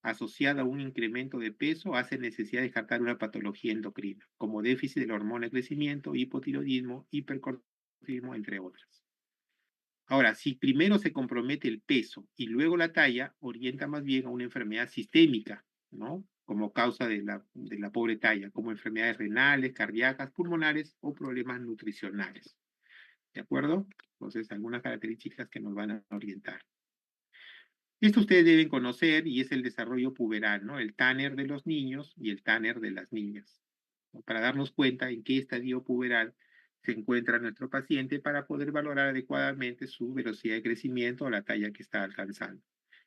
asociada a un incremento de peso hace necesidad de descartar una patología endocrina, como déficit de la hormona de crecimiento, hipotiroidismo, hipercortisolismo, entre otras. Ahora, si primero se compromete el peso y luego la talla, orienta más bien a una enfermedad sistémica, ¿no? Como causa de la pobre talla, como enfermedades renales, cardíacas, pulmonares o problemas nutricionales. ¿De acuerdo? Entonces, algunas características que nos van a orientar. Esto ustedes deben conocer y es el desarrollo puberal, ¿no? El Tanner de los niños y el Tanner de las niñas, ¿no? Para darnos cuenta en qué estadio puberal se encuentra nuestro paciente para poder valorar adecuadamente su velocidad de crecimiento o la talla que está alcanzando.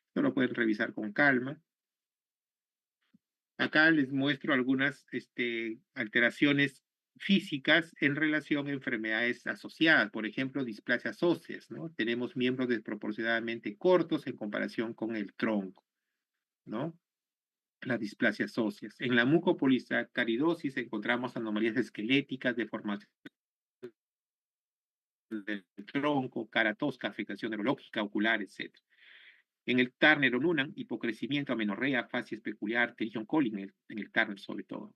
Esto lo pueden revisar con calma. Acá les muestro algunas alteraciones físicas en relación a enfermedades asociadas, por ejemplo, displasias óseas, ¿no? Tenemos miembros desproporcionadamente cortos en comparación con el tronco, ¿no? Las displasias óseas. En la mucopolisacaridosis encontramos anomalías esqueléticas, deformación del tronco, cara tosca, afectación neurológica, ocular, etc. En el Turner o Noonan, hipocrecimiento, amenorrea, facies peculiar, tensión coli en el Turner sobre todo.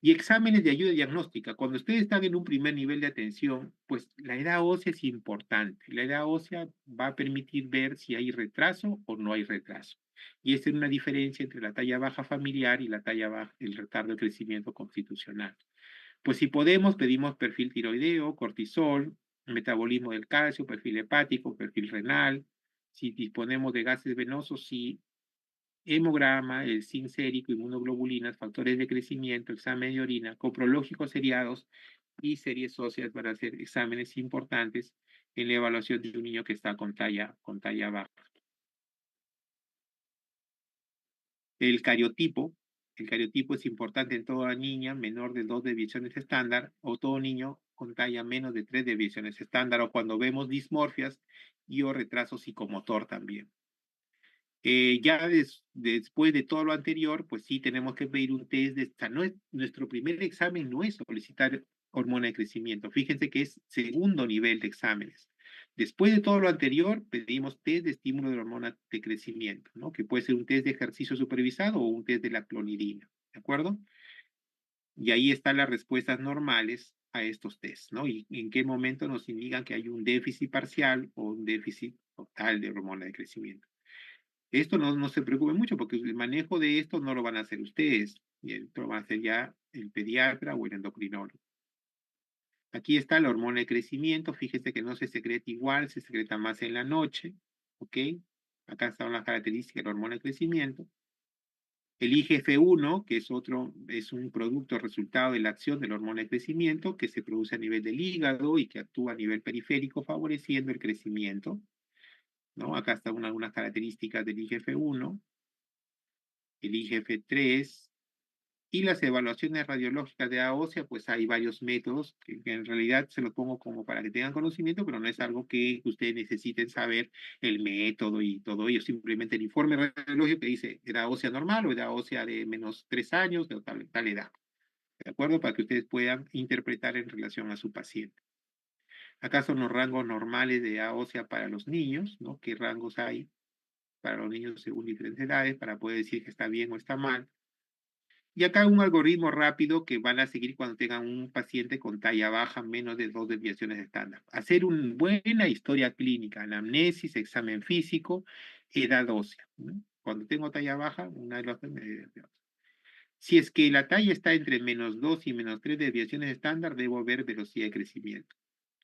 Y exámenes de ayuda diagnóstica. Cuando ustedes están en un primer nivel de atención, pues la edad ósea es importante. La edad ósea va a permitir ver si hay retraso o no hay retraso. Y esta es una diferencia entre la talla baja familiar y la talla baja, el retardo de crecimiento constitucional. Pues si podemos, pedimos perfil tiroideo, cortisol, metabolismo del calcio, perfil hepático, perfil renal. Si disponemos de gases venosos, sí, hemograma, el zinc sérico, inmunoglobulinas, factores de crecimiento, examen de orina, coprológicos seriados y series óseas para hacer exámenes importantes en la evaluación de un niño que está con talla baja. El cariotipo es importante en toda niña menor de 2 deviaciones estándar o todo niño con talla menos de 3 deviaciones estándar o cuando vemos dismorfias y o retraso psicomotor también. Ya después de todo lo anterior, pues sí tenemos que pedir un test nuestro primer examen no es solicitar hormona de crecimiento. Fíjense que es segundo nivel de exámenes. Después de todo lo anterior, pedimos test de estímulo de hormona de crecimiento, ¿no? Que puede ser un test de ejercicio supervisado o un test de la clonidina, ¿de acuerdo? Y ahí están las respuestas normales a estos tests, ¿no? Y en qué momento nos indican que hay un déficit parcial o un déficit total de hormona de crecimiento. Esto no se preocupe mucho porque el manejo de esto no lo van a hacer ustedes, y esto lo van a hacer ya el pediatra o el endocrinólogo. Aquí está la hormona de crecimiento, fíjese que no se secreta igual, se secreta más en la noche, ¿ok? Acá están las características de la hormona de crecimiento. El IGF-1, que es un producto resultado de la acción de la hormona de crecimiento que se produce a nivel del hígado y que actúa a nivel periférico favoreciendo el crecimiento, ¿no? Acá están algunas características del IGF-1, el IGF-3 y las evaluaciones radiológicas de A ósea, pues hay varios métodos que en realidad se los pongo como para que tengan conocimiento, pero no es algo que ustedes necesiten saber el método y todo ello, simplemente el informe radiológico que dice edad ósea normal o edad ósea de menos 3 años, de tal edad, ¿de acuerdo? Para que ustedes puedan interpretar en relación a su paciente. Acá son los rangos normales de edad ósea para los niños, ¿no? ¿Qué rangos hay para los niños según diferentes edades para poder decir que está bien o está mal? Y acá un algoritmo rápido que van a seguir cuando tengan un paciente con talla baja, menos de 2 desviaciones estándar. Hacer una buena historia clínica, anamnesis, examen físico, edad ósea, ¿no? Cuando tengo talla baja, una de las... Si es que la talla está entre menos 2 y menos 3 desviaciones estándar, debo ver velocidad de crecimiento.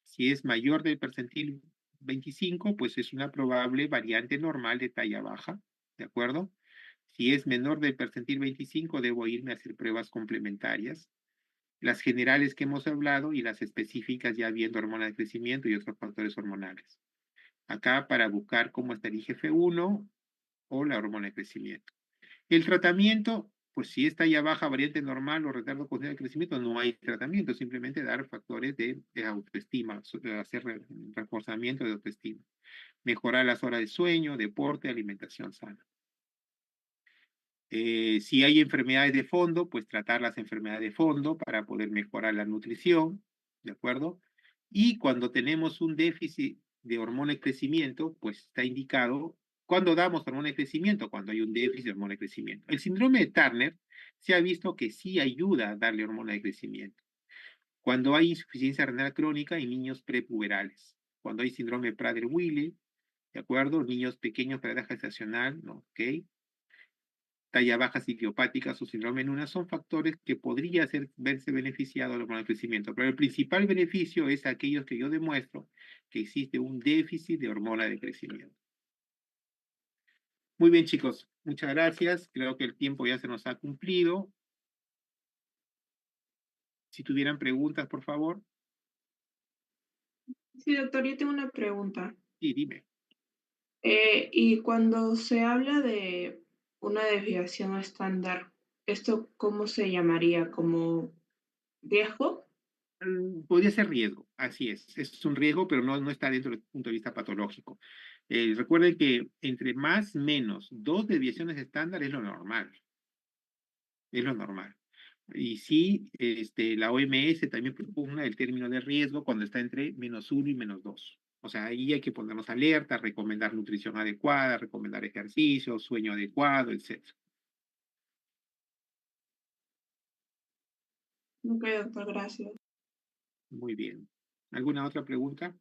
Si es mayor del percentil 25, pues es una probable variante normal de talla baja, ¿de acuerdo? Si es menor del percentil 25, debo irme a hacer pruebas complementarias. Las generales que hemos hablado y las específicas ya viendo hormona de crecimiento y otros factores hormonales. Acá para buscar cómo está el IGF-1 o la hormona de crecimiento. El tratamiento, pues si está ya baja variante normal o retardo congénito de crecimiento, no hay tratamiento, simplemente dar factores de autoestima, hacer reforzamiento de autoestima. Mejorar las horas de sueño, deporte, alimentación sana. Si hay enfermedades de fondo, pues tratar las enfermedades de fondo para poder mejorar la nutrición, ¿de acuerdo? Y cuando tenemos un déficit de hormona de crecimiento, pues está indicado, ¿cuándo damos hormona de crecimiento? Cuando hay un déficit de hormona de crecimiento. El síndrome de Turner se ha visto que sí ayuda a darle hormona de crecimiento. Cuando hay insuficiencia renal crónica en niños prepuberales. Cuando hay síndrome de Prader-Willi, ¿de acuerdo? Niños pequeños para edad gestacional, ¿no? ¿Ok? Talla baja idiopática o síndrome en una son factores que podría verse beneficiado del hormona de crecimiento, pero el principal beneficio es aquellos que yo demuestro que existe un déficit de hormona de crecimiento. Muy bien, chicos, muchas gracias. Creo que el tiempo ya se nos ha cumplido. Si tuvieran preguntas, por favor. Sí, doctor, yo tengo una pregunta. Sí, dime. Y cuando se habla de una desviación estándar, ¿esto cómo se llamaría? ¿Como riesgo? Podría ser riesgo, así es un riesgo, pero no está dentro del punto de vista patológico. Recuerden que entre más menos 2 desviaciones estándar es lo normal, es lo normal. Y sí, la OMS también propugna el término de riesgo cuando está entre -1 y -2. O sea, ahí hay que ponernos alerta, recomendar nutrición adecuada, recomendar ejercicio, sueño adecuado, etc. Ok, doctor, gracias. Muy bien. ¿Alguna otra pregunta?